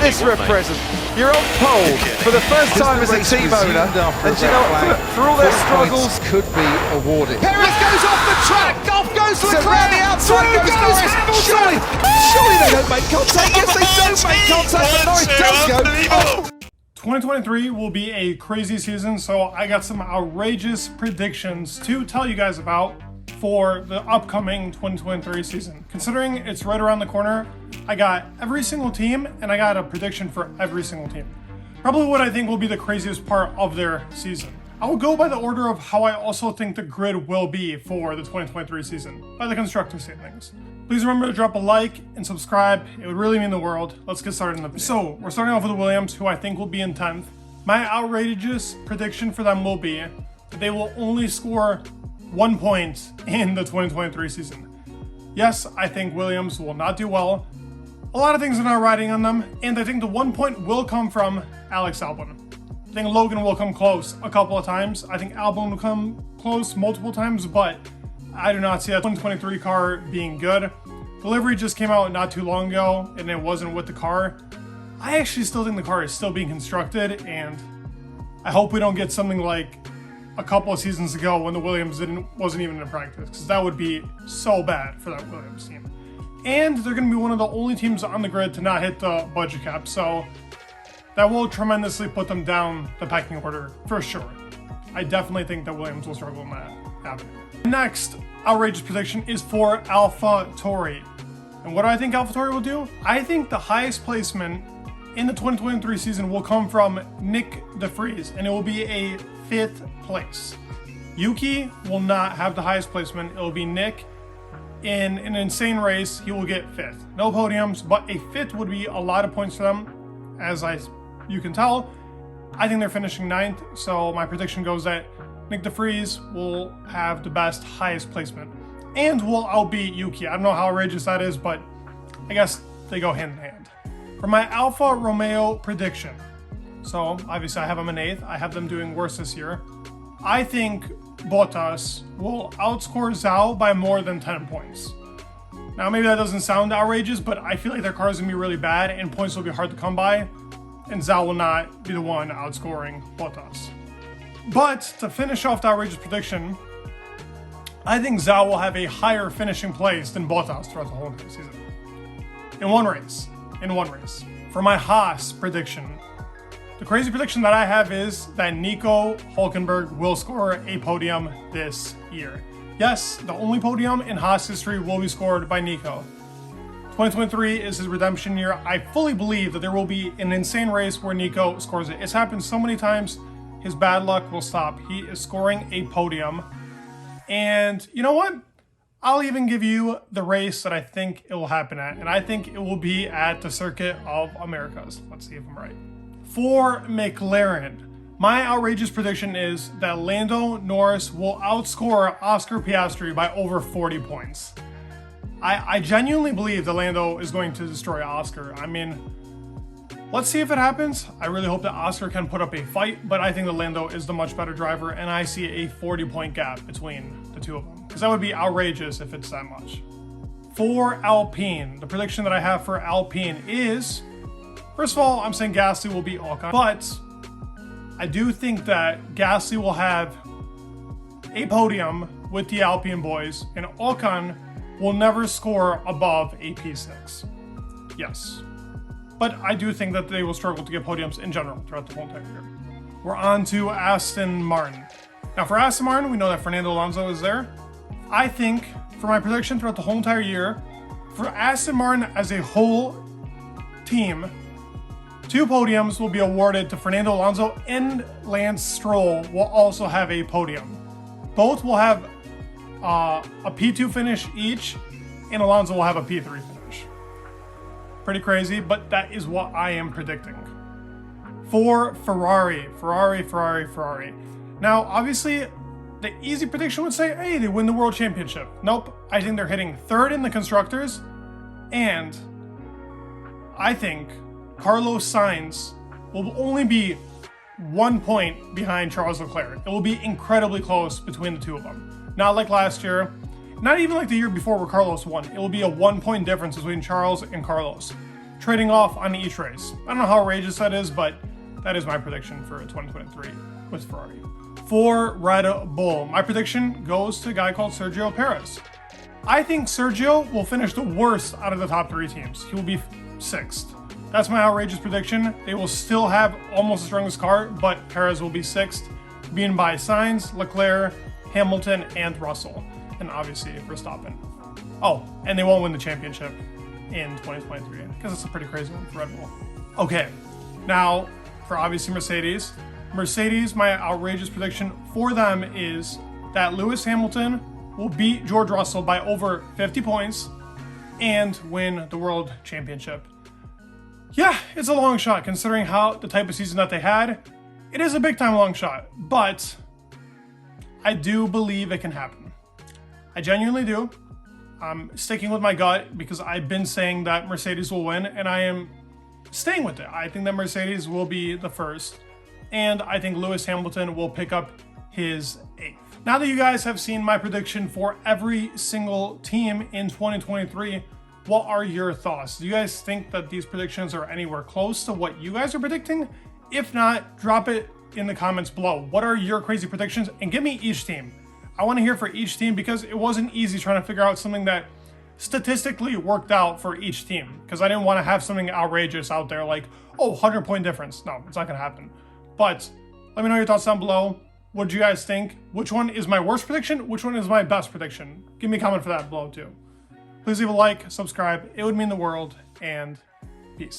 this for a present. You're on pole for the first time as a team owner, and you know what, for all their struggles, could be awarded. Perez goes off the track, off goes Leclerc, the outside goes Norris. Surely they don't make contact. Yes, they don't make contact, but Norris does go. Oh. 2023 will be a crazy season, so I got some outrageous predictions to tell you guys about for the upcoming 2023 season. Considering it's right around the corner, I got every single team and I got a prediction for every single team. Probably what I think will be the craziest part of their season. I will go by the order of how I also think the grid will be for the 2023 season, by the constructor standings. Please remember to drop a like and subscribe. It would really mean the world. Let's get started in the video. So, we're starting off with the Williams, who I think will be in 10th. My outrageous prediction for them will be that they will only score 1 point in the 2023 season. Yes, I think Williams will not do well. A lot of things are not riding on them, and I think the 1 point will come from Alex Albon. I think Logan will come close a couple of times. I think Albon will come close multiple times, but I do not see that 2023 car being good. Delivery just came out not too long ago, and it wasn't with the car. I actually still think the car is still being constructed, and I hope we don't get something like a couple of seasons ago when the Williams wasn't even in practice, because that would be so bad for that Williams team. And they're going to be one of the only teams on the grid to not hit the budget cap, so that will tremendously put them down the pecking order for sure. I definitely think that Williams will struggle in that avenue. Next outrageous prediction is for Alphatauri. And what do I think Alphatauri will do? I think the highest placement in the 2023 season will come from Nick DeVries, and it will be a 5th place. Yuki will not have the highest placement. It will be Nick. In an insane race, he will get 5th. No podiums, but a 5th would be a lot of points for them. As you can tell, I think they're finishing 9th, so my prediction goes that Nick DeVries will have the best, highest placement, and will outbeat Yuki. I don't know how outrageous that is, but I guess they go hand in hand. For my Alfa Romeo prediction, so obviously I have them in 8th. I have them doing worse this year. I think Bottas will outscore Zhou by more than 10 points. Now maybe that doesn't sound outrageous, but I feel like their car is going to be really bad and points will be hard to come by, and Zhou will not be the one outscoring Bottas. But to finish off the outrageous prediction, I think Zhou will have a higher finishing place than Bottas throughout the whole entire season. In one race. For my Haas prediction, the crazy prediction that I have is that Nico Hülkenberg will score a podium this year. Yes, the only podium in Haas history will be scored by Nico. 2023 is his redemption year. I fully believe that there will be an insane race where Nico scores it. It's happened so many times. His bad luck will stop. He is scoring a podium. And you know what? I'll even give you the race that I think it will happen at. And I think it will be at the Circuit of Americas. Let's see if I'm right. For McLaren, my outrageous prediction is that Lando Norris will outscore Oscar Piastri by over 40 points. I genuinely believe that Lando is going to destroy Oscar. I mean, let's see if it happens. I really hope that Oscar can put up a fight, but I think that Lando is the much better driver, and I see a 40-point gap between the two of them, because that would be outrageous if it's that much. For Alpine, the prediction that I have for Alpine is, first of all, I'm saying Gasly will beat Ocon, but I do think that Gasly will have a podium with the Alpine boys, and Ocon will never score above a P6. Yes. But I do think that they will struggle to get podiums in general throughout the whole entire year. We're on to Aston Martin. Now for Aston Martin, we know that Fernando Alonso is there. I think, for my prediction throughout the whole entire year, for Aston Martin as a whole team, 2 podiums will be awarded to Fernando Alonso, and Lance Stroll will also have a podium. Both will have a P2 finish each, and Alonso will have a P3 finish. Pretty crazy, but that is what I am predicting. For Ferrari. Now, obviously, the easy prediction would say, hey, they win the World Championship. Nope, I think they're hitting 3rd in the Constructors, and I think Carlos Sainz will only be 1 point behind Charles Leclerc. It will be incredibly close between the two of them. Not like last year, not even like the year before where Carlos won. It will be a 1 point difference between Charles and Carlos. trading off on each race. I don't know how outrageous that is, but that is my prediction for 2023 with Ferrari. For Red Bull, my prediction goes to a guy called Sergio Perez. I think Sergio will finish the worst out of the top 3 teams. He will be 6th. That's my outrageous prediction. They will still have almost the strongest car, but Perez will be 6th, being by Sainz, Leclerc, Hamilton, and Russell, and obviously Verstappen. Oh, and they won't win the championship in 2023 because it's a pretty crazy one for Red Bull. Okay, now for obviously Mercedes. My outrageous prediction for them is that Lewis Hamilton will beat George Russell by over 50 points and win the World Championship. Yeah, it's a long shot considering how the type of season that they had. It is a big time long shot, but I do believe it can happen. I genuinely do. I'm sticking with my gut because I've been saying that Mercedes will win, and I am staying with it. I think that Mercedes will be the first, and I think Lewis Hamilton will pick up his 8th. Now that you guys have seen my prediction for every single team in 2023, what are your thoughts? Do you guys think that these predictions are anywhere close to what you guys are predicting? If not, drop it in the comments below. What are your crazy predictions? And give me each team. I want to hear for each team because it wasn't easy trying to figure out something that statistically worked out for each team, because I didn't want to have something outrageous out there like, oh, 100-point difference. No, it's not going to happen. But let me know your thoughts down below. What do you guys think? Which one is my worst prediction? Which one is my best prediction? Give me a comment for that below too. Please leave a like, subscribe. It would mean the world, and